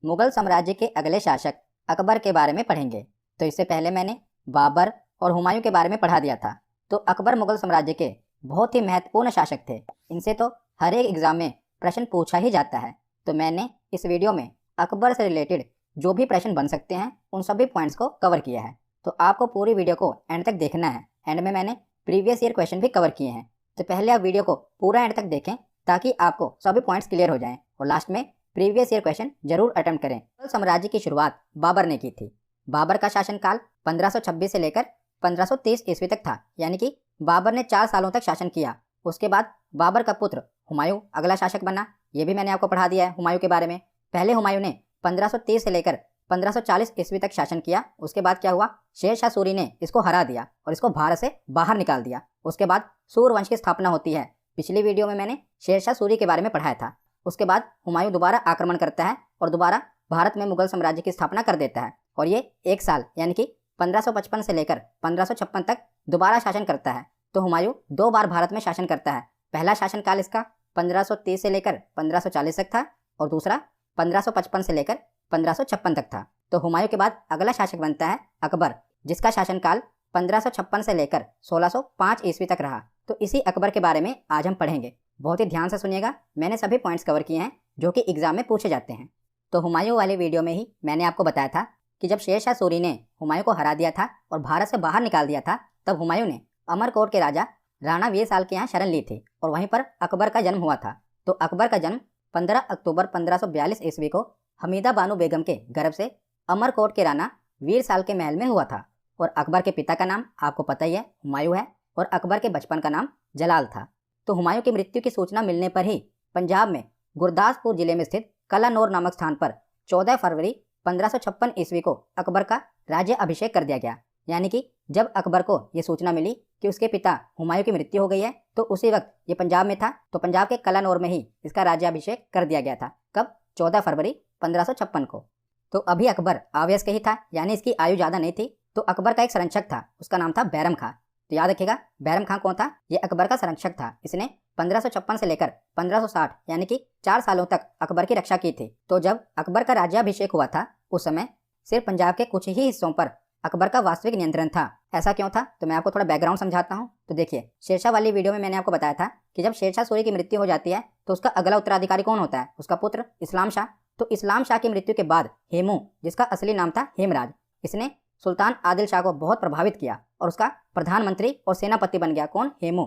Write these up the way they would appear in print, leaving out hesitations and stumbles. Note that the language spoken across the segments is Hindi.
मुगल साम्राज्य के अगले शासक अकबर के बारे में पढ़ेंगे। तो इससे पहले मैंने बाबर और हुमायूं के बारे में पढ़ा दिया था। तो अकबर मुगल साम्राज्य के बहुत ही महत्वपूर्ण शासक थे। इनसे तो हर एक एग्जाम में प्रश्न पूछा ही जाता है। तो मैंने इस वीडियो में अकबर से रिलेटेड जो भी प्रश्न बन सकते हैं उन सभी पॉइंट्स को कवर किया है। तो आपको पूरी वीडियो को एंड तक देखना है। एंड में मैंने प्रीवियस ईयर क्वेश्चन भी कवर किए हैं। तो पहले आप वीडियो को पूरा एंड तक देखें ताकि आपको सभी पॉइंट्स क्लियर हो जाएं और लास्ट में प्रीवियस ईयर क्वेश्चन जरूर अटेम्प्ट करें। मुगल साम्राज्य की शुरुआत बाबर ने की थी। बाबर का शासनकाल 1526 से लेकर 1530 ईस्वी तक था, यानी कि बाबर ने 4 सालों तक शासन किया। उसके बाद बाबर का पुत्र हुमायूं अगला शासक बना। ये भी मैंने आपको पढ़ा दिया है हुमायूं के बारे में। पहले हुमायूं ने 1530 से लेकर 1540 ईस्वी तक शासन किया। उसके बाद क्या हुआ, शेर शाह सूरी ने इसको हरा दिया और इसको भारत से बाहर निकाल दिया। उसके बाद सूर्यवंश की स्थापना होती है। पिछली वीडियो में मैंने शेर शाह सूरी के बारे में पढ़ाया था। उसके बाद हुमायूं दोबारा आक्रमण करता है और दोबारा भारत में मुगल साम्राज्य की स्थापना कर देता है और ये 1 साल यानी कि 1555 से लेकर 1556 तक दोबारा शासन करता है। तो हुमायूं 2 बार भारत में शासन करता है। पहला शासनकाल इसका 1530 से लेकर 1540 तक था और दूसरा 1555 से लेकर 1556 तक था। तो हुमायूं के बाद अगला शासक बनता है अकबर, जिसका शासनकाल 1556 से लेकर 1605 ईस्वी तक रहा। तो इसी अकबर के बारे में आज हम पढ़ेंगे। बहुत ही ध्यान से सुनिएगा, मैंने सभी पॉइंट्स कवर किए हैं जो कि एग्जाम में पूछे जाते हैं। तो हुमायूं वाले वीडियो में ही मैंने आपको बताया था कि जब शेर शाह सूरी ने हुमायूं को हरा दिया था और भारत से बाहर निकाल दिया था, तब हुमायूं ने अमरकोट के राजा राणा वीर साल के यहाँ शरण ली थी और वहीं पर अकबर का जन्म हुआ था। तो अकबर का जन्म 15 अक्टूबर 1542 ईस्वी को हमीदा बानो बेगम के गर्भ से अमरकोट के राणा वीर साल के महल में हुआ था। और अकबर के पिता का नाम आपको पता ही है, हुमायूं है, और अकबर के बचपन का नाम जलाल था। तो हुमायूं की मृत्यु की सूचना मिलने पर ही पंजाब में गुरदासपुर जिले में स्थित कलानौर नामक स्थान पर 14 फरवरी 1556 ईस्वी को अकबर का राज्य अभिषेक कर दिया गया। यानी कि जब अकबर को ये सूचना मिली कि उसके पिता हुमायूं की मृत्यु हो गई है, तो उसी वक्त ये पंजाब में था, तो पंजाब के कलानौर में ही इसका राज्याभिषेक कर दिया गया था। कब? 14 फरवरी 1556 को। तो अभी अकबर अवयस्क ही था, यानी इसकी आयु ज़्यादा नहीं थी। तो अकबर का एक संरक्षक था, उसका नाम था बैरम खां। तो याद रखिएगा, बैरम खां कौन था? ये अकबर का संरक्षक था। इसने 1556 से लेकर 1560 यानी कि 4 सालों तक अकबर की रक्षा की थी। तो जब अकबर का राज्याभिषेक हुआ था, उस समय सिर्फ पंजाब के कुछ ही हिस्सों पर अकबर का वास्तविक नियंत्रण था। ऐसा क्यों था? तो मैं आपको थोड़ा बैकग्राउंड समझाता हूँ। तो देखिए, शेरशाह वाली वीडियो में मैंने आपको बताया था कि जब शेरशाह सूरी की मृत्यु हो जाती है तो उसका अगला उत्तराधिकारी कौन होता है? उसका पुत्र इस्लाम शाह। तो इस्लाम शाह की मृत्यु के बाद हेमू, जिसका असली नाम था हेमराज, इसने सुल्तान आदिल शाह को बहुत प्रभावित किया और उसका प्रधानमंत्री और सेनापति बन गया। कौन? हेमू।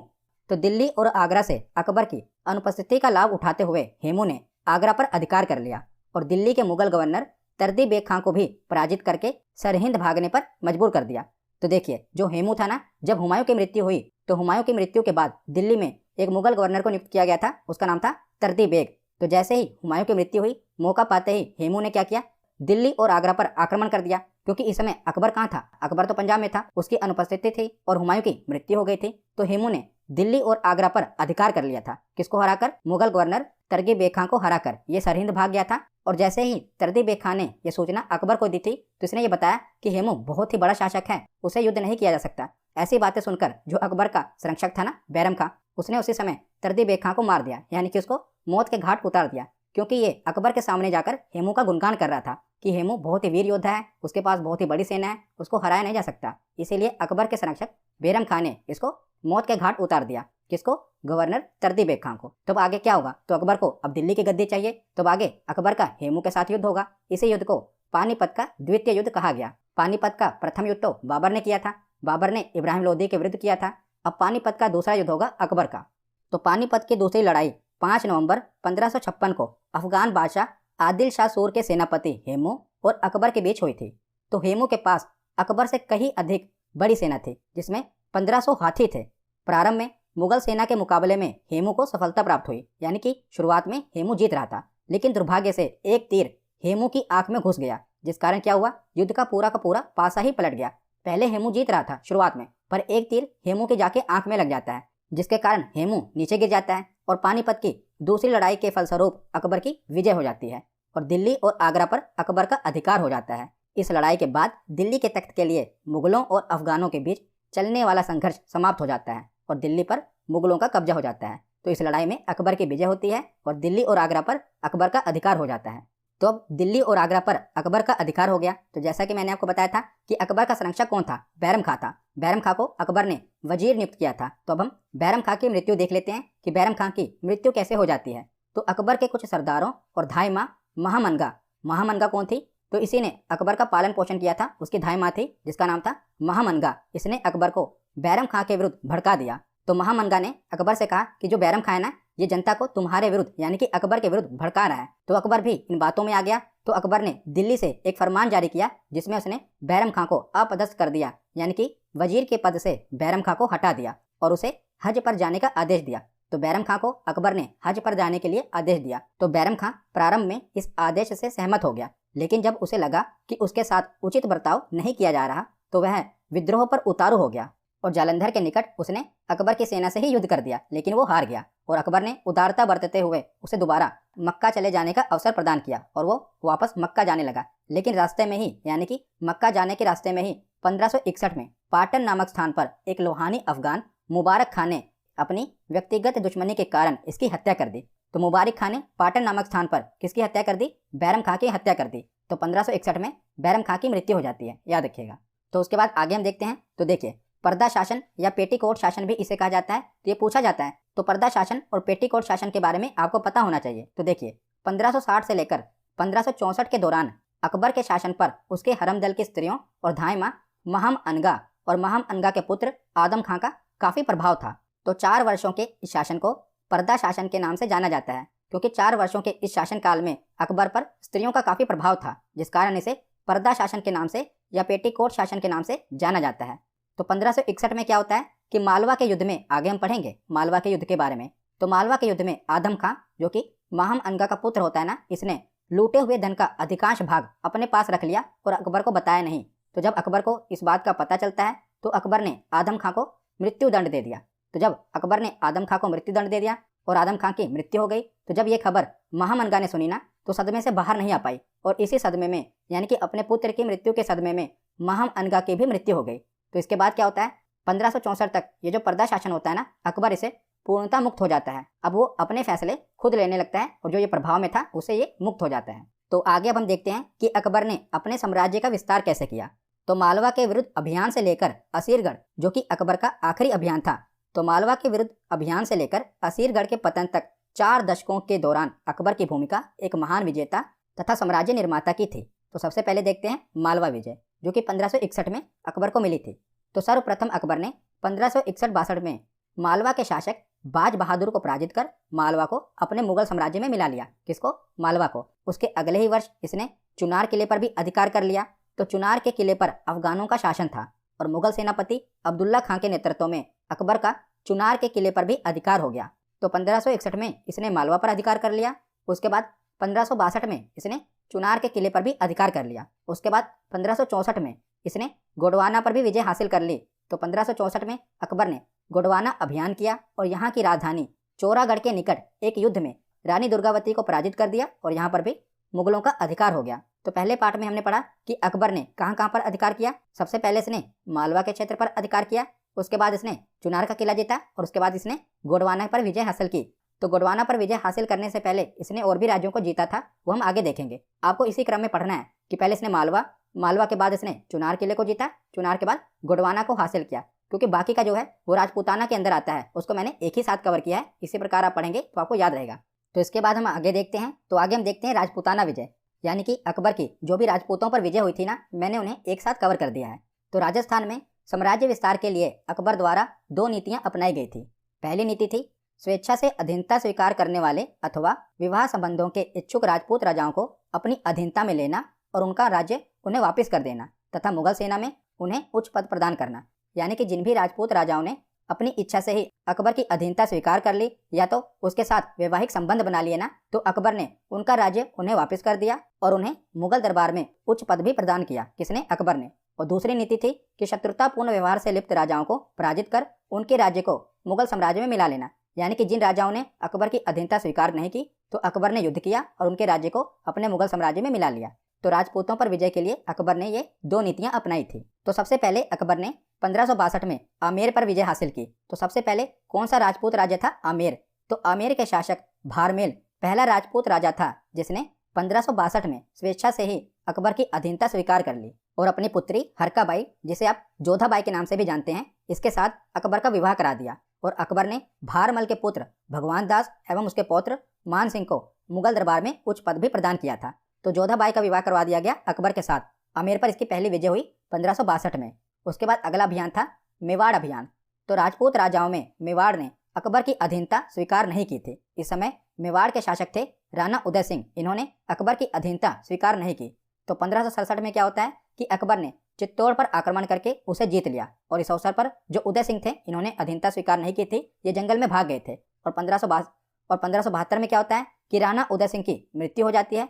तो दिल्ली और आगरा से अकबर की अनुपस्थिति का लाभ उठाते हुए हेमू ने आगरा पर अधिकार कर लिया और दिल्ली के मुगल गवर्नर तर्दी बेग खां को भी पराजित करके सरहिंद भागने पर मजबूर कर दिया। तो देखिए, जो हेमू था ना, जब हुमायूं की मृत्यु हुई तो हुमायूं की मृत्यु के बाद दिल्ली में एक मुगल गवर्नर को नियुक्त किया गया था, उसका नाम था तर्दी बेग। तो जैसे ही हुमायूं की मृत्यु हुई, मौका पाते ही हेमू ने क्या किया, दिल्ली और आगरा पर आक्रमण कर दिया। क्योंकि इस समय अकबर कहाँ था? अकबर तो पंजाब में था, उसकी अनुपस्थिति थी और हुमायूं की मृत्यु हो गई थी। तो हेमू ने दिल्ली और आगरा पर अधिकार कर लिया था। किसको हराकर? मुगल गवर्नर तर्गी बेग खां को हराकर ये सरहिंद भाग गया था। और जैसे ही तर्दी बेग खां ने यह सूचना अकबर को दी थी, तो इसने ये बताया कि हेमू बहुत ही बड़ा शासक है, उसे युद्ध नहीं किया जा सकता। ऐसी बातें सुनकर जो अकबर का संरक्षक था ना, बैरम खां, उसने उसी समय तर्दी बेग खां को मार दिया, यानी कि उसको मौत के घाट उतार दिया। क्योंकि ये अकबर के सामने जाकर हेमू का गुणगान कर रहा था कि हेमू बहुत ही वीर योद्धा है, उसके पास बहुत ही बड़ी सेना है, उसको हराया नहीं जा सकता। इसीलिए अकबर के संरक्षक बैरम खां ने इसको मौत के घाट उतार दिया। किसको? गवर्नर तर्दी बेग खां को। तब आगे क्या होगा? तो अकबर को अब दिल्ली की गद्दी चाहिए। तब आगे अकबर का हेमू के साथ युद्ध होगा। इसी युद्ध को पानीपत का द्वितीय युद्ध कहा गया। पानीपत का प्रथम युद्ध तो बाबर ने किया था, बाबर ने इब्राहिम लोदी के विरुद्ध किया था। अब पानीपत का दूसरा युद्ध होगा अकबर का। तो पानीपत की दूसरी लड़ाई 5 नवंबर 1556 को अफगान बादशाह आदिल शाह सूर के सेनापति हेमू और अकबर के बीच हुई थी। तो हेमू के पास अकबर से कहीं अधिक बड़ी सेना थी, जिसमें 1500 हाथी थे। प्रारंभ में मुगल सेना के मुकाबले में हेमू को सफलता प्राप्त हुई, यानी कि शुरुआत में हेमू जीत रहा था। लेकिन दुर्भाग्य से एक तीर हेमू की आंख में घुस गया, जिस कारण क्या हुआ, युद्ध का पूरा पासा ही पलट गया। पहले हेमू जीत रहा था शुरुआत में, पर एक तीर हेमू के जाके आंख में लग जाता है, जिसके कारण हेमू नीचे गिर जाता है और पानीपत की दूसरी लड़ाई के फलस्वरूप अकबर की विजय हो जाती है और दिल्ली और आगरा पर अकबर का अधिकार हो जाता है। इस लड़ाई के बाद दिल्ली के तख्त के लिए मुगलों और अफगानों के बीच चलने वाला संघर्ष समाप्त हो जाता है और दिल्ली पर मुगलों का कब्जा हो जाता है। तो इस लड़ाई में अकबर की विजय होती है और दिल्ली और आगरा पर अकबर का अधिकार हो जाता है। तो अब दिल्ली और आगरा पर अकबर का अधिकार हो गया। तो जैसा कि मैंने आपको बताया था कि अकबर का संरक्षक कौन था, बैरम खां था। बैरम खां को अकबर ने वजीर नियुक्त किया था। तो अब हम बैरम खां की मृत्यु देख लेते हैं कि बैरम खां की मृत्यु कैसे हो जाती है। तो अकबर के कुछ सरदारों और धाई माँ महामनगा, महामनगा कौन थी, तो इसी ने अकबर का पालन पोषण किया था। उसकी धाई माँ थी जिसका नाम था महामनगा। इसने अकबर को बैरम खां के विरुद्ध भड़का दिया। तो महामनगा ने अकबर से कहा कि जो बैरम खां है ना, ये जनता को तुम्हारे विरुद्ध यानी कि अकबर के विरुद्ध भड़का रहा है। तो अकबर भी इन बातों में आ गया। तो अकबर ने दिल्ली से एक फरमान जारी किया जिसमें उसने बैरम खां को अपदस्थ कर दिया, यानी कि वजीर के पद से बैरम खां को हटा दिया और उसे हज पर जाने का आदेश दिया। तो बैरम खां को अकबर ने हज पर जाने के लिए आदेश दिया। तो बैरम खां प्रारंभ में इस आदेश से सहमत हो गया, लेकिन जब उसे लगा कि उसके साथ उचित बर्ताव नहीं किया जा रहा तो वह विद्रोह पर उतारू हो गया और जालंधर के निकट उसने अकबर की सेना से ही युद्ध कर दिया, लेकिन वो हार गया और अकबर ने उदारता बरतते हुए उसे दोबारा मक्का चले जाने का अवसर प्रदान किया और वो वापस मक्का जाने लगा। लेकिन रास्ते में ही यानी कि मक्का जाने के रास्ते में ही 1561 में पाटन नामक स्थान पर एक लोहानी अफगान मुबारक खान ने अपनी व्यक्तिगत दुश्मनी के कारण इसकी हत्या कर दी। तो मुबारक खान ने पाटन नामक स्थान पर किसकी हत्या कर दी, बैरम खां की हत्या कर दी। तो 1561 में बैरम खां की मृत्यु हो जाती है, याद रखिएगा। तो उसके बाद आगे हम देखते हैं। तो देखिए, पर्दा शासन या पेटीकोट शासन भी इसे कहा जाता है। तो ये पूछा जाता है, तो पर्दा शासन और पेटीकोट शासन के बारे में आपको पता होना चाहिए। तो देखिए, 1560 से लेकर 1564 के दौरान अकबर के शासन पर उसके हरम दल की स्त्रियों और धाई माँ महम अनगा और महम अनगा के पुत्र आदम खां का काफी प्रभाव था। तो 4 वर्षों के इस शासन को पर्दा शासन के नाम से जाना जाता है, क्योंकि 4 वर्षों के इस शासन काल में अकबर पर स्त्रियों का काफी प्रभाव था, जिस कारण इसे पर्दा शासन के नाम से या पेटीकोट शासन के नाम से जाना जाता है। तो 1561 में क्या होता है कि मालवा के युद्ध में, आगे हम पढ़ेंगे मालवा के युद्ध के बारे में। तो मालवा के युद्ध में आदम खां, जो कि महम अनगा का पुत्र होता है ना, इसने लूटे हुए धन का अधिकांश भाग अपने पास रख लिया और अकबर को बताया नहीं। तो जब अकबर को इस बात का पता चलता है तो अकबर ने आदम खां को मृत्यु दंड दे दिया। तो जब अकबर ने आदम खां को मृत्यु दंड दे दिया और आदम खां की मृत्यु हो गई, तो जब ये खबर महम अनगा ने सुनी ना, तो सदमे से बाहर नहीं आ पाई और इसी सदमे में यानी कि अपने पुत्र की मृत्यु के सदमे में महम अनगा की भी मृत्यु हो गई। तो इसके बाद क्या होता है, 1564 तक ये जो पर्दा शासन होता है ना, अकबर इसे पूर्णतः मुक्त हो जाता है। अब वो अपने फैसले खुद लेने लगता है और जो ये प्रभाव में था उसे ये मुक्त हो जाता है। तो आगे अब हम देखते हैं कि अकबर ने अपने साम्राज्य का विस्तार कैसे किया। तो मालवा के विरुद्ध अभियान से लेकर असीरगढ़, जो कि अकबर का आखिरी अभियान था, तो मालवा के विरुद्ध अभियान से लेकर असीरगढ़ के पतन तक 4 दशकों के दौरान अकबर की भूमिका एक महान विजेता तथा साम्राज्य निर्माता की थी। तो सबसे पहले देखते हैं मालवा विजय, जो कि 1561 में अकबर को मिली थी। तो सर्वप्रथम अकबर ने 1561-62 में मालवा के शासक बाज बहादुर को पराजित कर मालवा को अपने मुगल साम्राज्य में मिला लिया। किसको? मालवा को। उसके अगले ही वर्ष इसने चुनार किले पर भी अधिकार कर लिया। तो चुनार के किले पर अफगानों का शासन था और मुगल सेनापति अब्दुल्ला खां के नेतृत्व में अकबर का चुनार के किले पर भी अधिकार हो गया। तो 1561 में इसने मालवा पर अधिकार कर लिया। उसके बाद 1562 में इसने चुनार के किले पर भी अधिकार कर लिया। उसके बाद 1564 में इसने गोंडवाना पर भी विजय हासिल कर ली। तो 1564 में अकबर ने गोंडवाना अभियान किया और यहाँ की राजधानी चोरागढ़ के निकट एक युद्ध में रानी दुर्गावती को पराजित कर दिया और यहाँ पर भी मुगलों का अधिकार हो गया। तो पहले पार्ट में हमने पढ़ा कि अकबर ने कहाँ कहाँ पर अधिकार किया। सबसे पहले इसने मालवा के क्षेत्र पर अधिकार किया, उसके बाद इसने चुनार का किला जीता और उसके बाद इसने गोंडवाना पर विजय हासिल की। तो गोंडवाना पर विजय हासिल करने से पहले इसने और भी राज्यों को जीता था, वो हम आगे देखेंगे। आपको इसी क्रम में पढ़ना है कि पहले इसने मालवा के बाद इसने चुनार किले को जीता, चुनार के बाद गोंडवाना को हासिल किया, क्योंकि बाकी का जो है वो राजपूताना के अंदर आता है, उसको मैंने एक ही साथ कवर किया है। इसी प्रकार आप पढ़ेंगे तो आपको याद रहेगा। तो इसके बाद हम आगे देखते हैं। तो आगे हम देखते हैं राजपूताना विजय, यानी कि अकबर की जो भी राजपूतों पर विजय हुई थी ना, मैंने उन्हें एक साथ कवर कर दिया है। तो राजस्थान में साम्राज्य विस्तार के लिए अकबर द्वारा 2 नीतियां अपनाई गई थी। पहली नीति थी स्वेच्छा से अधीनता स्वीकार करने वाले अथवा विवाह संबंधों के इच्छुक राजपूत राजाओं को अपनी अधीनता में लेना और उनका राज्य उन्हें वापस कर देना तथा मुगल सेना में उन्हें उच्च पद प्रदान करना। यानी कि जिन भी राजपूत राजाओं ने अपनी इच्छा से ही अकबर की अधीनता स्वीकार कर ली या तो उसके साथ वैवाहिक संबंध बना लिए ना, तो अकबर ने उनका राज्य उन्हें वापस कर दिया और उन्हें मुगल दरबार में उच्च पद भी प्रदान किया। किसने? अकबर ने। और दूसरी नीति थी कि शत्रुतापूर्ण व्यवहार से लिप्त राजाओं को पराजित कर उनके राज्य को मुगल साम्राज्य में मिला लेना। यानी कि जिन राजाओं ने अकबर की अधीनता स्वीकार नहीं की, तो अकबर ने युद्ध किया और उनके राज्य को अपने मुगल साम्राज्य में मिला लिया। तो राजपूतों पर विजय के लिए अकबर ने ये 2 नीतियां अपनाई थी। तो सबसे पहले अकबर ने 1562 में आमेर पर विजय हासिल की। तो सबसे पहले कौन सा राजपूत राज्य था? आमेर। तो आमेर के शासक भारमेल पहला राजपूत राजा था जिसने 1562 में स्वेच्छा से ही अकबर की अधीनता स्वीकार कर ली और अपनी पुत्री हरकाबाई, जिसे आप जोधाबाई के नाम से भी जानते हैं, इसके साथ अकबर का विवाह करा दिया। और अकबर ने भारमल के पुत्र भगवान दास एवं उसके पौत्र मान सिंह को मुगल दरबार में उच्च पद भी प्रदान किया था। तो जोधाबाई का विवाह करवा दिया गया अकबर के साथ। आमेर पर इसकी पहली विजय हुई 1562 में। उसके बाद अगला अभियान था मेवाड़ अभियान। तो राजपूत राजाओं में मेवाड़ ने अकबर की अधीनता स्वीकार नहीं की थी। इस समय मेवाड़ के शासक थे राणा उदय सिंह। इन्होंने अकबर की अधीनता स्वीकार नहीं की। तो 1567 में क्या होता है कि अकबर ने चित्तौड़ पर आक्रमण करके उसे जीत लिया। और इस अवसर पर जो उदय सिंह थे, इन्होंने अधीनता स्वीकार नहीं की थी, ये जंगल में भाग गए थे। और 1572 में क्या होता है कि राणा उदय सिंह की मृत्यु हो जाती है।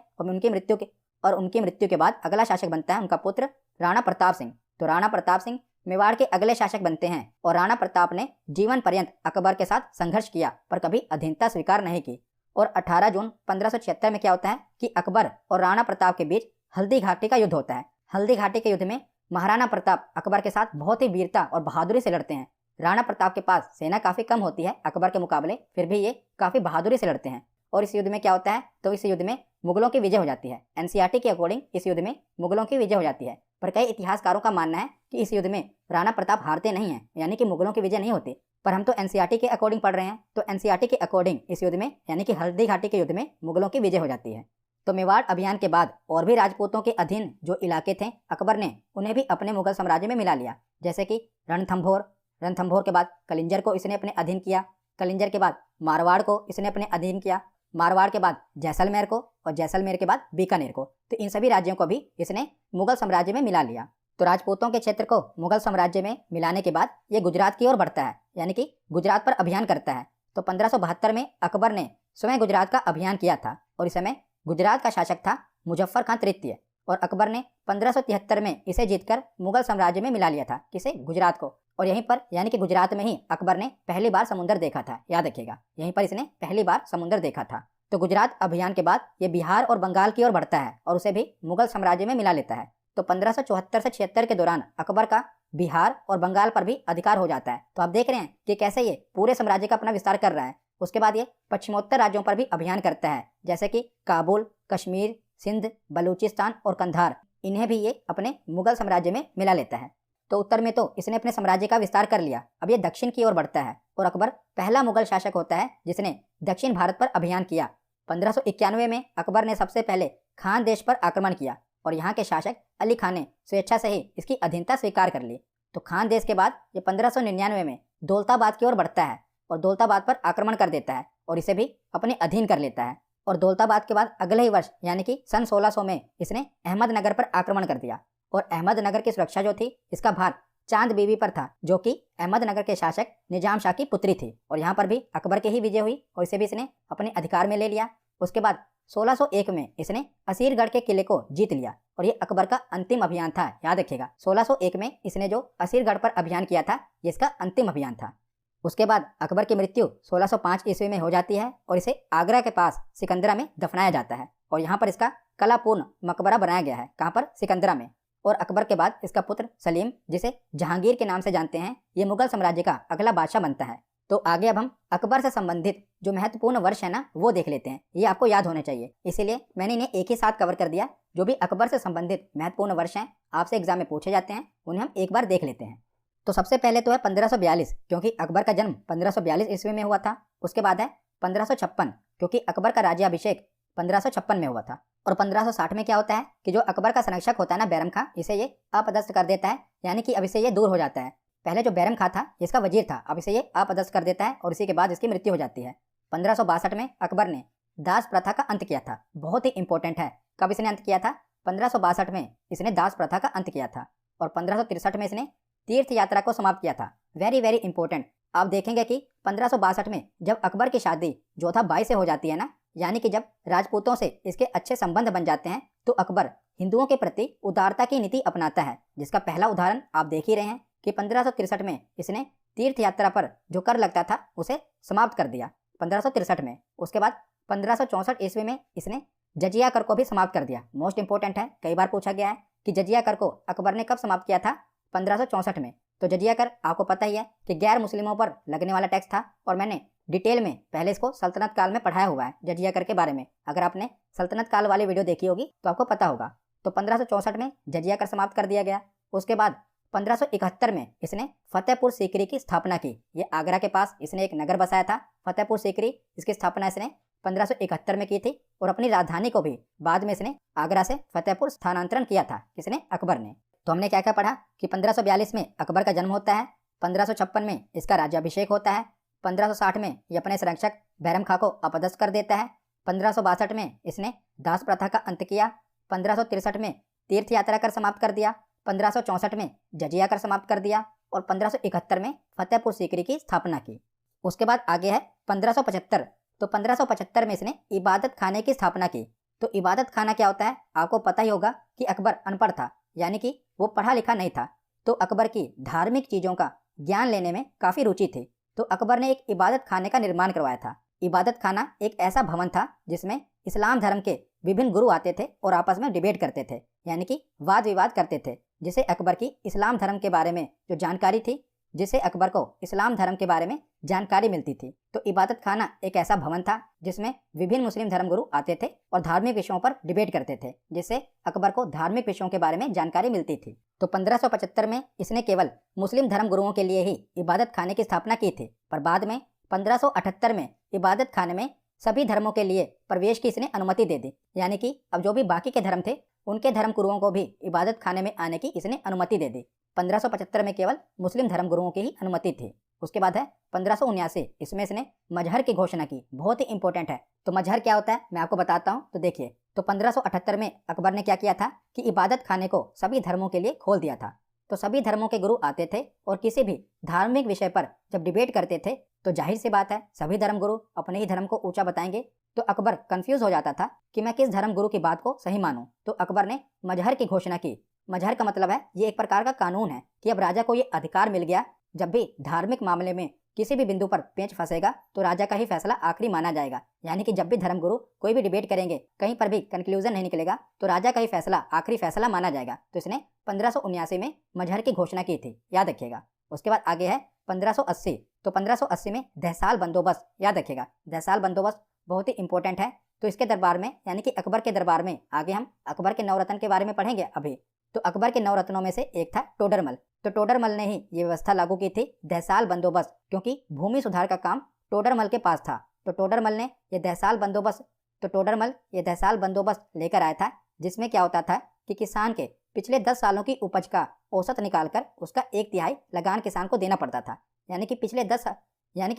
और उनकी मृत्यु के बाद अगला शासक बनता है उनका पुत्र राणा प्रताप सिंह। तो राणा प्रताप सिंह मेवाड़ के अगले शासक बनते हैं। और राणा प्रताप ने जीवन पर्यंत अकबर के साथ संघर्ष किया पर कभी अधीनता स्वीकार नहीं की। और 18 जून 1576 में क्या होता है कि अकबर और राणा प्रताप के बीच हल्दी घाटी का युद्ध होता है। हल्दी घाटी के युद्ध में महाराणा प्रताप अकबर के साथ बहुत ही वीरता और बहादुरी से लड़ते हैं। राणा प्रताप के पास सेना काफी कम होती है अकबर के मुकाबले, फिर भी ये काफी बहादुरी से लड़ते हैं। और इस युद्ध में क्या होता है, तो इस युद्ध में मुगलों की विजय हो जाती है। एनसीईआरटी के अकॉर्डिंग इस युद्ध में मुगलों की विजय हो जाती है। पर कई इतिहासकारों का मानना है कि इस युद्ध में राणा प्रताप हारते नहीं हैं, यानी कि मुगलों की विजय नहीं होती। पर हम तो एनसीईआरटी के अकॉर्डिंग पढ़ रहे हैं, तो एनसीईआरटी के अकॉर्डिंग इस युद्ध में यानी कि हल्दी घाटी के युद्ध में मुगलों की विजय हो जाती है। तो मेवाड़ अभियान के बाद और भी राजपूतों के अधीन जो इलाके थे, अकबर ने उन्हें भी अपने मुगल साम्राज्य में मिला लिया। जैसे कि रणथंभौर के बाद कलिंजर को इसने अपने अधीन किया। कलिंजर के बाद मारवाड़ को इसने अपने अधीन किया। मारवाड़ के बाद जैसलमेर को, और जैसलमेर के बाद बीकानेर को। तो इन सभी राज्यों को भी इसने मुगल साम्राज्य में मिला लिया। तो राजपूतों के क्षेत्र को मुगल साम्राज्य में मिलाने के बाद ये गुजरात की ओर बढ़ता है, यानी कि गुजरात पर अभियान करता है। तो 1572 में अकबर ने स्वयं गुजरात का अभियान किया था। और इस समय गुजरात का शासक था मुजफ्फर खां तृतीय। और अकबर ने 1573 में इसे जीतकर मुगल साम्राज्य में मिला लिया था। किसे? गुजरात को। और यहीं पर यानी कि गुजरात में ही अकबर ने पहली बार समुद्र देखा था। याद रखिएगा, यहीं पर इसने पहली बार समुद्र देखा था। तो गुजरात अभियान के बाद ये बिहार और बंगाल की ओर बढ़ता है और उसे भी मुगल साम्राज्य में मिला लेता है। तो 1574 से 76 के दौरान अकबर का बिहार और बंगाल पर भी अधिकार हो जाता है। तो आप देख रहे हैं कि कैसे ये पूरे साम्राज्य का अपना विस्तार कर रहा है। उसके बाद ये पश्चिमोत्तर राज्यों पर भी अभियान करता है, जैसे कि काबुल, कश्मीर, सिंध, बलूचिस्तान और कंधार। इन्हें भी ये अपने मुगल साम्राज्य में मिला लेता है। तो उत्तर में तो इसने अपने साम्राज्य का विस्तार कर लिया। अब ये दक्षिण की ओर बढ़ता है और अकबर पहला मुगल शासक होता है जिसने दक्षिण भारत पर अभियान किया। 1591 में अकबर ने सबसे पहले खान देश पर आक्रमण किया और यहाँ के शासक अली खान ने स्वेच्छा से ही इसकी अधीनता स्वीकार कर ली। तो खान देश के बाद ये 1599 में दौलताबाद की ओर बढ़ता है और दौलताबाद पर आक्रमण कर देता है और इसे भी अपने अधीन कर लेता है। और दौलताबाद के बाद अगले ही वर्ष यानी कि सन 1600 में इसने अहमदनगर पर आक्रमण कर दिया। और अहमदनगर की सुरक्षा जो थी, इसका भार चांद बीबी पर था, जो कि अहमदनगर के शासक निजाम शाह की पुत्री थी। और यहाँ पर भी अकबर की ही विजय हुई और इसे भी इसने अपने अधिकार में ले लिया। उसके बाद 1601 में इसने असीरगढ़ के किले को जीत लिया और ये अकबर का अंतिम अभियान था। याद रखिएगा, 1601 में इसने जो असीरगढ़ पर अभियान किया था, ये इसका अंतिम अभियान था। उसके बाद अकबर की मृत्यु 1605 ईस्वी में हो जाती है और इसे आगरा के पास सिकंदरा में दफनाया जाता है। और यहाँ पर इसका कलापूर्ण मकबरा बनाया गया है। कहाँ पर? सिकंदरा में। और अकबर के बाद इसका पुत्र सलीम, जिसे जहांगीर के नाम से जानते हैं, ये मुगल साम्राज्य का अगला बादशाह बनता है। तो आगे अब हम अकबर से संबंधित जो महत्वपूर्ण वर्ष है ना, वो देख लेते हैं। ये आपको याद होने चाहिए, इसीलिए मैंने इन्हें एक ही साथ कवर कर दिया। जो भी अकबर से संबंधित महत्वपूर्ण वर्ष हैं, आपसे एग्जाम में पूछे जाते हैं, उन्हें हम एक बार देख लेते हैं। तो सबसे पहले तो है 1542, क्योंकि अकबर का जन्म 1542 ईस्वी में हुआ था। उसके बाद है 1556, क्योंकि अकबर का राज्याभिषेक 1556 में हुआ था। और 1560 में क्या होता है कि जो अकबर का संरक्षक होता है ना, बैरम खां, इसे ये अपदस्थ कर देता है, यानी कि अब इसे ये दूर हो जाता है। पहले जो बैरम खां था, इसका वजीर था, अब इसे ये अपदस्थ कर देता है और इसी के बाद इसकी मृत्यु हो जाती है। 1562 में अकबर ने दास प्रथा का अंत किया था। बहुत ही इंपॉर्टेंट है, कब इसने अंत किया था? 1562 में इसने दास प्रथा का अंत किया था। और 1563 में इसने तीर्थ यात्रा को समाप्त किया था। Very very important. आप देखेंगे कि 1562 में जब अकबर की शादी जोधाबाई से हो जाती है ना, यानी कि जब राजपूतों से इसके अच्छे संबंध बन जाते हैं, तो अकबर हिंदुओं के प्रति उदारता की नीति अपनाता है, जिसका पहला उदाहरण आप देख ही रहे हैं कि 1563 में इसने तीर्थ यात्रा पर जो कर लगता था उसे समाप्त कर दिया 1563 में। उसके बाद 1564 ईस्वी में इसने जजिया कर को भी समाप्त कर दिया। मोस्ट इंपॉर्टेंट है, कई बार पूछा गया है कि जजिया कर को अकबर ने कब समाप्त किया था? 1564 में। तो जजिया कर आपको पता ही है कि गैर मुस्लिमों पर लगने वाला टैक्स था और मैंने डिटेल में पहले इसको सल्तनत काल में पढ़ाया हुआ है जजिया कर के बारे में। अगर आपने सल्तनत काल वाली वीडियो देखी होगी तो आपको पता होगा। तो 1564 में जजिया कर समाप्त कर दिया गया। उसके बाद 1571 में इसने फतेहपुर सीकरी की स्थापना की। ये आगरा के पास इसने एक नगर बसाया था फतेहपुर सीकरी। इसकी स्थापना इसने 1571 में की थी और अपनी राजधानी को भी बाद में इसने आगरा से फतेहपुर स्थानांतरण किया था। किसने? अकबर ने। तो हमने क्या क्या पढ़ा कि 1542 में अकबर का जन्म होता है, 1556 में इसका राज्याभिषेक होता है, 1560 में ये अपने संरक्षक बैरम खां को अपदस्थ कर देता है, 1562 में इसने दास प्रथा का अंत किया, 1563 में तीर्थ यात्रा कर समाप्त कर दिया, 1564 में जजिया कर समाप्त कर दिया और 1571 में फतेहपुर सीकरी की स्थापना की। उसके बाद आगे है 1575। तो 1575 में इसने इबादत खाने की स्थापना की। तो इबादत खाना क्या होता है? आपको पता ही होगा कि अकबर अनपढ़ था, यानी कि वो पढ़ा लिखा नहीं था। तो अकबर की धार्मिक चीज़ों का ज्ञान लेने में काफ़ी रुचि थी। तो अकबर ने एक इबादत खाने का निर्माण करवाया था। इबादत खाना एक ऐसा भवन था जिसमें इस्लाम धर्म के विभिन्न गुरु आते थे और आपस में डिबेट करते थे, यानी कि वाद विवाद करते थे, जिससे अकबर की इस्लाम धर्म के बारे में जो जानकारी थी, जिससे अकबर को इस्लाम धर्म के बारे में जानकारी मिलती थी। तो इबादत खाना एक ऐसा भवन था जिसमें विभिन्न मुस्लिम धर्मगुरु आते थे और धार्मिक विषयों पर डिबेट करते थे, जिससे अकबर को धार्मिक विषयों के बारे में जानकारी मिलती थी। तो 1575 में इसने केवल मुस्लिम धर्मगुरुओं के लिए ही इबादत खाने की स्थापना की थी, पर बाद में 1578 में इबादत खाने में सभी धर्मों के लिए प्रवेश की इसने अनुमति दे दी, यानी कि अब जो भी बाकी के धर्म थे उनके धर्म गुरुओं को भी इबादत खाने में आने की इसने अनुमति दे दी। 1575 में केवल मुस्लिम धर्म गुरुओं की ही अनुमति थी। उसके बाद है 1579, इसमें इसने मजहर की घोषणा की। बहुत ही इंपॉर्टेंट है। तो मजहर क्या होता है मैं आपको बताता हूँ। तो देखिए, तो 1578 में अकबर ने क्या किया था कि इबादत खाने को सभी धर्मों के लिए खोल दिया था। तो सभी धर्मों के गुरु आते थे और किसी भी धार्मिक विषय पर जब डिबेट करते थे तो जाहिर सी बात है सभी धर्म गुरु अपने ही धर्म को ऊंचा बताएंगे। तो अकबर कंफ्यूज हो जाता था कि मैं किस धर्म गुरु की बात को सही मानूं। तो अकबर ने मजहर की घोषणा की। मजहर का मतलब है ये एक प्रकार का कानून है कि अब राजा को ये अधिकार मिल गया, जब भी धार्मिक मामले में किसी भी बिंदु पर पेंच फंसेगा तो राजा का ही फैसला आखिरी माना जाएगा। यानी कि जब भी धर्मगुरु कोई भी डिबेट करेंगे, कहीं पर भी कंक्लूजन नहीं निकलेगा तो राजा का ही फैसला आखिरी फैसला माना जाएगा। तो इसने 1579 में मजहर की घोषणा की थी, याद रखिएगा। उसके बाद आगे है 1580। तो 1580 में दहसाल बंदोबस्त, याद रखिएगा। दहसाल बंदोबस्त बहुत ही इंपॉर्टेंट है। तो इसके दरबार में यानी कि अकबर के दरबार में आगे हम अकबर के नवरत्न के बारे में पढ़ेंगे अभी। तो अकबर के नवरत्नों में से एक था टोडरमल। तो टोडरमल ने ही ये व्यवस्था लागू की थी, दहसाल बंदोबस्त, क्योंकि भूमि सुधार का काम टोडरमल के पास था। तो टोडरमल ने ये दहसाल बंदोबस्त लेकर आया था, जिसमें क्या होता था कि किसान के पिछले 10 सालों की उपज का औसत निकालकर उसका 1/3 लगान किसान को देना पड़ता था। यानी कि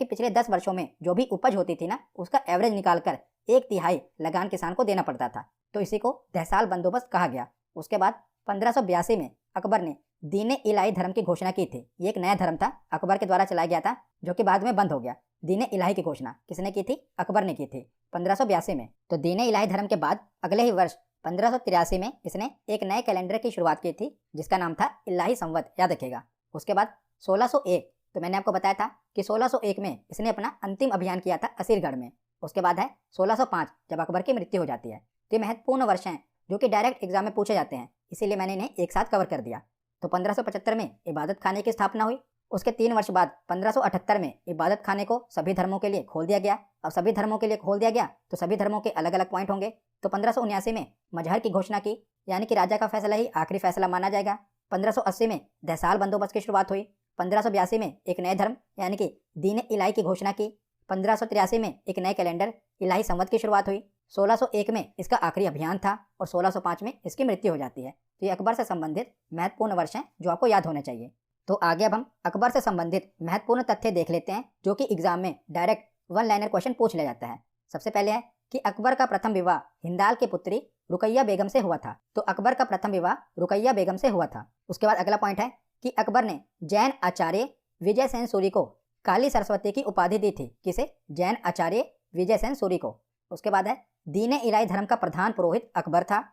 पिछले 10 वर्षों में जो भी उपज होती थी ना, उसका एवरेज निकालकर 1/3 लगान किसान को देना पड़ता था। तो इसी को दहसाल बंदोबस्त कहा गया। उसके बाद 1582 में अकबर ने दीन इलाही धर्म की घोषणा की थी। ये एक नया धर्म था, अकबर के द्वारा चलाया गया था, जो कि बाद में बंद हो गया। दीन इलाही की घोषणा किसने की थी? अकबर ने की थी 1582 में। तो दीन इलाही धर्म के बाद अगले ही वर्ष 1583 में इसने एक नए कैलेंडर की शुरुआत की थी, जिसका नाम था इलाही संवत, याद रखिएगा। उसके बाद 1601, तो मैंने आपको बताया था कि 1601 में इसने अपना अंतिम अभियान किया था असीरगढ़ में। उसके बाद है 1605, जब अकबर की मृत्यु हो जाती है। तो ये महत्वपूर्ण वर्ष हैं जो कि डायरेक्ट एग्जाम में पूछे जाते हैं, इसीलिए मैंने इन्हें एक साथ कवर कर दिया। तो 1575 में इबादत खाने की स्थापना हुई। उसके 3 वर्ष बाद 1578 में इबादत खाने को सभी धर्मों के लिए खोल दिया गया। अब सभी धर्मों के लिए खोल दिया गया तो सभी धर्मों के अलग अलग पॉइंट होंगे। तो 1579 में मजहर की घोषणा की, यानी कि राजा का फैसला ही आखिरी फैसला माना जाएगा। 1580 में दहसाल बंदोबस्त की शुरुआत हुई। 1582 में एक नए धर्म यानी कि दीन इलाही की घोषणा की। 1583 में एक नए कैलेंडर इलाही संवत की शुरुआत हुई। 1601 में इसका आखिरी अभियान था और 1605 में इसकी मृत्यु हो जाती है। तो ये अकबर से संबंधित महत्वपूर्ण वर्ष हैं जो आपको याद होने चाहिए। तो आगे अब हम अकबर से संबंधित महत्वपूर्ण तथ्य देख लेते हैं, जो कि एग्जाम में डायरेक्ट 1 लाइनर क्वेश्चन पूछ लिया जाता है। सबसे पहले है कि अकबर का प्रथम विवाह हिंदाल की पुत्री रुकैया बेगम से हुआ था। तो अकबर का प्रथम विवाह रुकैया बेगम से हुआ था। उसके बाद अगला पॉइंट है कि अकबर ने जैन आचार्य विजय सेन सूरी को काली सरस्वती की उपाधि दी थी। किसे? जैन आचार्य विजय सेन सूरी को। उसके बाद है दीन इलाही धर्म का प्रधान पुरोहित अकबर था।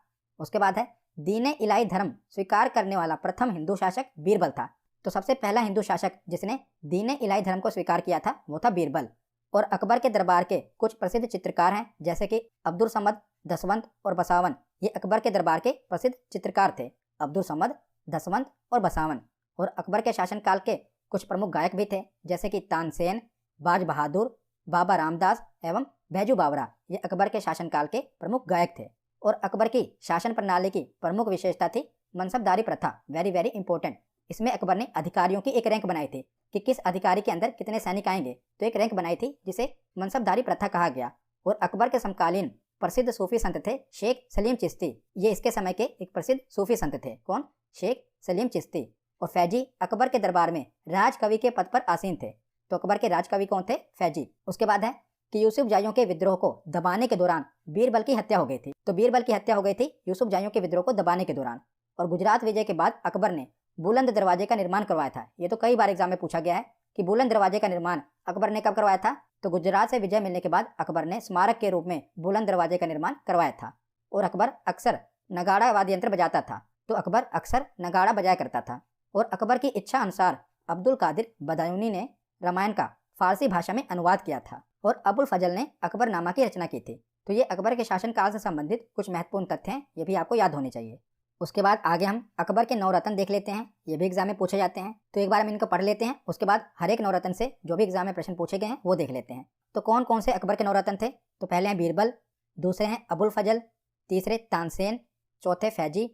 उसके बाद है दीन इलाही धर्म स्वीकार करने वाला प्रथम हिंदू शासक बीरबल था। तो सबसे पहला हिंदू शासक जिसने दीन इलाही धर्म को स्वीकार किया था वो था बीरबल। और अकबर के दरबार के कुछ प्रसिद्ध चित्रकार हैं, जैसे कि अब्दुल समद, दसवंत और बसावन। ये अकबर के दरबार के प्रसिद्ध चित्रकार थे, अब्दुल समद, दसवंत और बसावन। और अकबर के शासनकाल के कुछ प्रमुख गायक भी थे, जैसे कि तानसेन, बाज बहादुर, बाबा रामदास एवं बैजू बावरा ये अकबर के शासनकाल के प्रमुख गायक थे। और अकबर की शासन प्रणाली की प्रमुख विशेषता थी मनसबदारी प्रथा, वेरी वेरी इंपॉर्टेंट। इसमें अकबर ने अधिकारियों की एक रैंक बनाई थी कि किस अधिकारी के अंदर कितने सैनिक आएंगे, तो एक रैंक बनाई थी जिसे मनसबदारी प्रथा कहा गया। और अकबर के समकालीन प्रसिद्ध सूफी संत थे शेख सलीम चिश्ती। ये इसके समय के एक प्रसिद्ध सूफी संत थे। कौन? शेख सलीम चिश्ती। और फैजी अकबर के दरबार में राजकवि के पद पर आसीन थे। तो अकबर के राजकवि कौन थे? फैजी। उसके बाद है कि यूसुफ जाइयों के विद्रोह को दबाने के दौरान बीरबल की हत्या हो गई थी। तो बीरबल की हत्या हो गई थी यूसुफ जाइयों के विद्रोह को दबाने के दौरान। और गुजरात विजय के बाद अकबर ने बुलंद दरवाजे का निर्माण करवाया था। ये तो कई बार एग्जाम में पूछा गया है कि बुलंद दरवाजे का निर्माण अकबर ने कब करवाया था। तो गुजरात से विजय मिलने के बाद अकबर ने स्मारक के रूप में बुलंद दरवाजे का निर्माण करवाया था। और अकबर अक्सर नगाड़ा वाद्य यंत्र बजाता था। तो अकबर अक्सर नगाड़ा बजाया करता था। और अकबर की इच्छा अनुसार अब्दुल कादिर बदायूनी ने रामायण का फारसी भाषा में अनुवाद किया था। और अबुल फजल ने अकबरनामा की रचना की थी। तो ये अकबर के शासनकाल से संबंधित कुछ महत्वपूर्ण तथ्य हैं, ये भी आपको याद होने चाहिए। उसके बाद आगे हम अकबर के नवरत्न देख लेते हैं। ये भी एग्जाम में पूछे जाते हैं, तो एक बार हम इनको पढ़ लेते हैं। उसके बाद हर एक नवरत्न से जो भी एग्जाम में प्रश्न पूछे गए हैं वो देख लेते हैं। तो कौन कौन से अकबर के नवरत्न थे? तो पहले हैं बीरबल, दूसरे हैं अबुल फजल, तीसरे तानसेन, चौथे फैजी,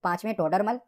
पांचवें टोडरमल,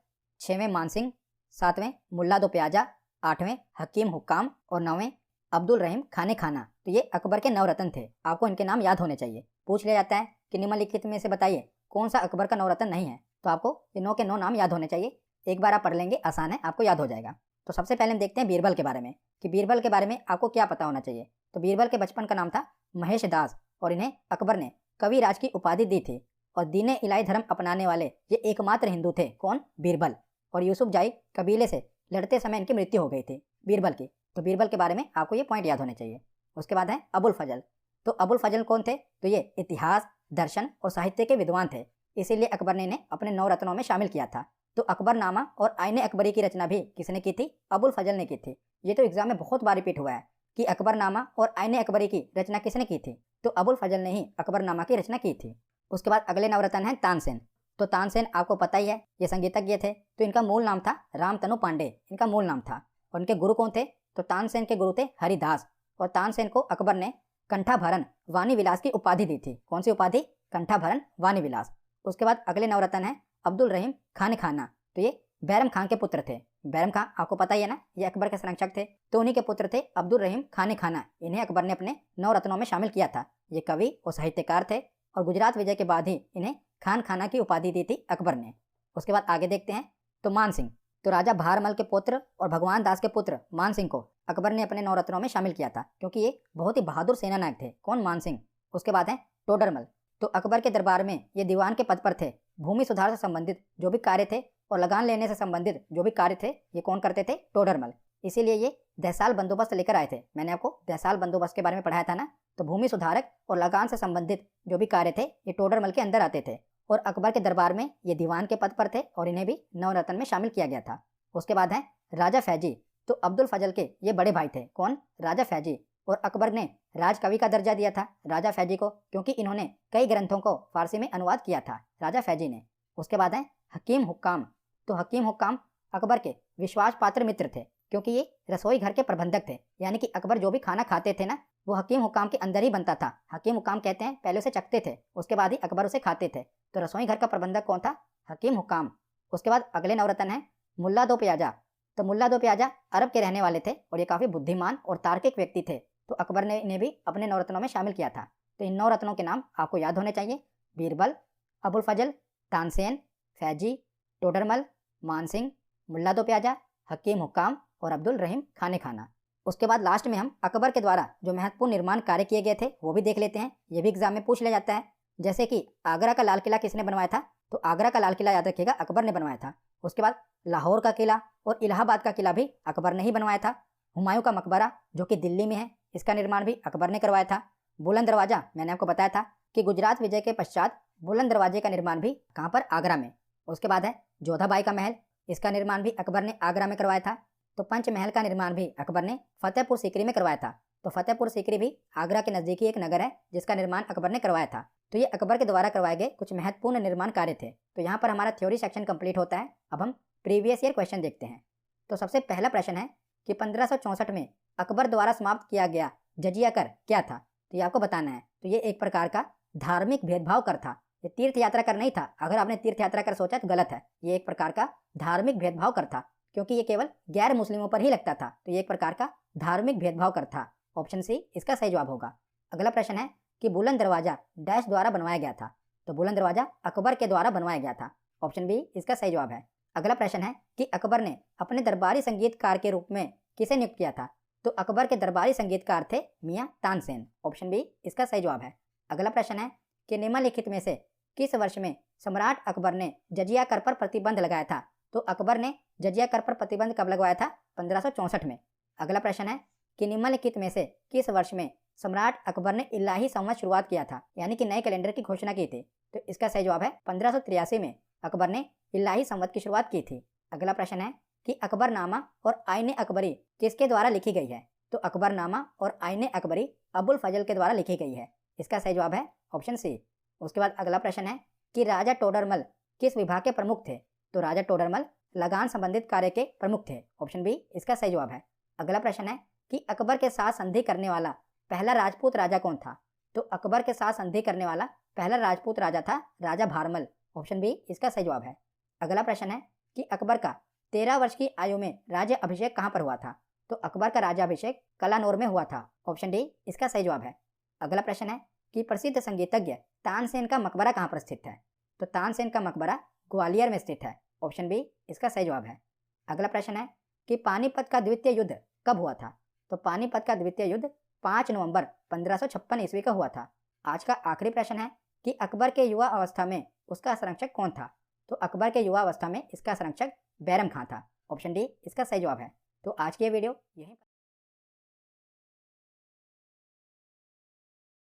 छवें मानसिंह, सातवें मुल्ला दो प्याजा, आठवें हकीम हुक्काम और नौवें अब्दुल रहीम खाने खाना। तो ये अकबर के नवरत्न थे, आपको इनके नाम याद होने चाहिए। पूछ लिया जाता है कि निम्नलिखित में से बताइए कौन सा अकबर का नवरत्न नहीं है, तो आपको ये 9 के 9 नाम याद होने चाहिए। एक बार आप पढ़ लेंगे, आसान है, आपको याद हो जाएगा। तो सबसे पहले हम देखते हैं बीरबल के बारे में कि बीरबल के बारे में आपको क्या पता होना चाहिए। तो बीरबल के बचपन का नाम था महेश दास और इन्हें अकबर ने कवि राज की उपाधि दी थी। और दीन इलाही धर्म अपनाने वाले ये एकमात्र हिंदू थे। कौन? बीरबल। और यूसुफ जाई कबीले से लड़ते समय इनकी मृत्यु हो गई थी बीरबल की। तो बीरबल के बारे में आपको ये पॉइंट याद होने चाहिए। उसके बाद है अबुल फजल। तो अबुल फजल कौन थे? तो ये इतिहास, दर्शन और साहित्य के विद्वान थे, इसीलिए अकबर ने इन्हें अपने 9 रत्नों में शामिल किया था। तो अकबरनामा और आईने अकबरी की रचना भी किसने की थी? अबुल फजल ने की थी। ये तो एग्जाम में बहुत बार रिपीट हुआ है कि अकबरनामा और आईने अकबरी की रचना किसने की थी? तो अबुल फजल ने ही अकबरनामा की रचना की थी। उसके बाद अगले नवरत्न हैं तानसेन। तो तानसेन आपको पता ही है, ये संगीतज्ञ थे। तो इनका मूल नाम था रामतनु पांडे, इनका मूल नाम था। और इनके गुरु कौन थे? तो तानसेन के गुरु थे हरिदास। और तानसेन को अकबर ने कंठाभरण वाणी विलास की उपाधि दी थी। कौन सी उपाधि? कंठाभरण वाणी विलास। उसके बाद अगले नवरत्न है अब्दुल रहीम खान खाना। तो ये बैरम खान के पुत्र थे। बैरम खान आपको पता ही है ना, ये अकबर के संरक्षक थे। तो उन्हीं के पुत्र थे अब्दुल रहीम खान खाना। इन्हें अकबर ने अपने 9 रत्नों में शामिल किया था। ये कवि और साहित्यकार थे और गुजरात विजय के बाद ही इन्हें खान खाना की उपाधि दी थी अकबर ने। उसके बाद आगे देखते हैं तो मानसिंह। तो राजा भारमल के पुत्र और भगवान दास के पुत्र मानसिंह को अकबर ने अपने 9 रत्नों में शामिल किया था, क्योंकि ये बहुत ही बहादुर सेना नायक थे। कौन? मानसिंह। उसके बाद है टोडरमल। तो अकबर के दरबार में ये दीवान के पद पर थे। भूमि सुधार से संबंधित जो भी कार्य थे और लगान लेने से संबंधित जो भी कार्य थे, ये कौन करते थे? टोडरमल। इसीलिए ये दहसाल बंदोबस्त लेकर आए थे। मैंने आपको दहसाल बंदोबस्त के बारे में पढ़ाया था ना। तो भूमि सुधारक और लगान से संबंधित जो भी कार्य थे ये टोडरमल के अंदर आते थे। और अकबर के दरबार में ये दीवान के पद पर थे और इन्हें भी 9 रत्न में शामिल किया गया था। उसके बाद है राजा फैजी। तो अब्दुल फजल के ये बड़े भाई थे। कौन? राजा फैजी। और अकबर ने राजकवि का दर्जा दिया था राजा फैजी को, क्योंकि इन्होंने कई ग्रंथों को फारसी में अनुवाद किया था राजा फैजी ने। उसके बाद है हकीम हुक्काम। तो हकीम हुक्काम अकबर के विश्वास पात्र मित्र थे, क्योंकि ये रसोई घर के प्रबंधक थे। यानी कि अकबर जो भी खाना खाते थे ना, वो हकीम हुक्काम के अंदर ही बनता था। हकीम हुक्काम कहते हैं पहले उसे चखते थे, उसके बाद ही अकबर उसे खाते थे। तो रसोई घर का प्रबंधक कौन था? हकीम हुक्काम। उसके बाद अगले नवरत्न है मुल्ला दो प्याजा। तो मुल्ला दो प्याजा अरब के रहने वाले थे और ये काफ़ी बुद्धिमान और तार्किक व्यक्ति थे। तो अकबर ने इन्हें भी अपने 9 रत्नों में शामिल किया था। तो इन 9 रत्नों के नाम आपको याद होने चाहिए। बीरबल, अबुल फजल, तानसेन, फैजी, टोडरमल, मानसिंह, मुल्ला दो प्याजा, हकीम हुक्काम और अब्दुल रहीम खाने खाना। उसके बाद लास्ट में हम अकबर के द्वारा जो महत्वपूर्ण निर्माण कार्य किए गए थे वो भी देख लेते हैं। ये भी एग्जाम में पूछ लिया जाता है। जैसे कि आगरा का लाल किला किसने बनवाया था? तो आगरा का लाल किला याद रखिएगा अकबर ने बनवाया था। उसके बाद लाहौर का किला और इलाहाबाद का किला भी अकबर ने ही बनवाया था। हुमायूं का मकबरा जो कि दिल्ली में है, इसका निर्माण भी अकबर ने करवाया था। बुलंद दरवाजा मैंने आपको बताया था कि गुजरात विजय के पश्चात बुलंद दरवाजे का निर्माण भी कहाँ पर? आगरा में। उसके बाद है जोधाबाई का महल, इसका निर्माण भी अकबर ने आगरा में करवाया था। तो पंचमहल का निर्माण भी अकबर ने फतेहपुर सीकरी में करवाया था। तो फतेहपुर सीकरी भी आगरा के नज़दीकी एक नगर है जिसका निर्माण अकबर ने करवाया था। तो ये अकबर के द्वारा करवाए गए कुछ महत्वपूर्ण निर्माण कार्य थे। तो यहाँ पर हमारा थ्योरी सेक्शन कंप्लीट होता है। अब हम प्रीवियस ईयर क्वेश्चन देखते हैं। तो सबसे पहला प्रश्न है कि 1564 में अकबर द्वारा समाप्त किया गया जजिया कर क्या था? तो ये आपको बताना है। तो ये एक प्रकार का धार्मिक भेदभाव कर था। ये तीर्थ यात्रा कर नहीं था। अगर आपने तीर्थ यात्रा कर सोचा तो गलत है। ये एक प्रकार का धार्मिक भेदभाव कर था, क्योंकि ये केवल गैर मुस्लिमों पर ही लगता था। तो ये एक प्रकार का धार्मिक भेदभाव कर था। ऑप्शन सी इसका सही जवाब होगा। अगला प्रश्न है कि बुलंद दरवाजा डैश द्वारा बनवाया गया था? तो बुलंद दरवाजा अकबर के द्वारा बनवाया गया था। ऑप्शन बी इसका सही जवाब है। अगला प्रश्न है कि अकबर ने अपने दरबारी संगीतकार के रूप में किसे नियुक्त किया था? तो अकबर के दरबारी संगीतकार थे मियां तानसेन। ऑप्शन बी इसका सही जवाब है। अगला प्रश्न है कि निम्नलिखित में से किस वर्ष में सम्राट अकबर ने जजिया कर पर प्रतिबंध लगाया था? तो अकबर ने जजिया कर पर प्रतिबंध कब लगवाया था? 1564 में। अगला प्रश्न है कि निम्नलिखित में से किस वर्ष में सम्राट अकबर ने इलाही संवत शुरुआत किया था, यानी कि नए कैलेंडर की घोषणा की थी? तो इसका सही जवाब है 1583 में अकबर ने इलाही संवत की शुरुआत की थी। अगला प्रश्न है कि अकबरनामा और आईने अकबरी किसके द्वारा लिखी गई है? तो अकबरनामा और आईने अकबरी अबुल फजल के द्वारा लिखी गई है। इसका सही जवाब है ऑप्शन सी। उसके बाद अगला प्रश्न है कि राजा टोडरमल किस विभाग के प्रमुख थे? तो राजा टोडरमल लगान संबंधित कार्य के प्रमुख थे। ऑप्शन बी इसका सही जवाब है। अगला प्रश्न है कि अकबर के साथ संधि करने वाला पहला राजपूत राजा कौन था? तो अकबर के साथ संधि करने वाला पहला राजपूत राजा था राजा भारमल। ऑप्शन बी इसका सही जवाब है। अगला प्रश्न है कि अकबर का 13 वर्ष की आयु में राज्य अभिषेक कहाँ पर हुआ था? तो अकबर का राज्याभिषेक कलानौर में हुआ था। ऑप्शन डी इसका सही जवाब है। अगला प्रश्न है कि प्रसिद्ध संगीतज्ञ तानसेन का मकबरा कहाँ पर स्थित है? तो तानसेन का मकबरा ग्वालियर में स्थित है। ऑप्शन बी इसका सही जवाब है। अगला प्रश्न है कि पानीपत का द्वितीय युद्ध कब हुआ था? तो पानीपत का द्वितीय युद्ध 5 नवंबर 1556 ईस्वी का हुआ था। आज का आखिरी प्रश्न है कि अकबर के युवा अवस्था में उसका संरक्षक कौन था? तो अकबर के युवा अवस्था में इसका संरक्षक बैरम खां था। ऑप्शन डी इसका सही जवाब है। तो आज की ये वीडियो यहीं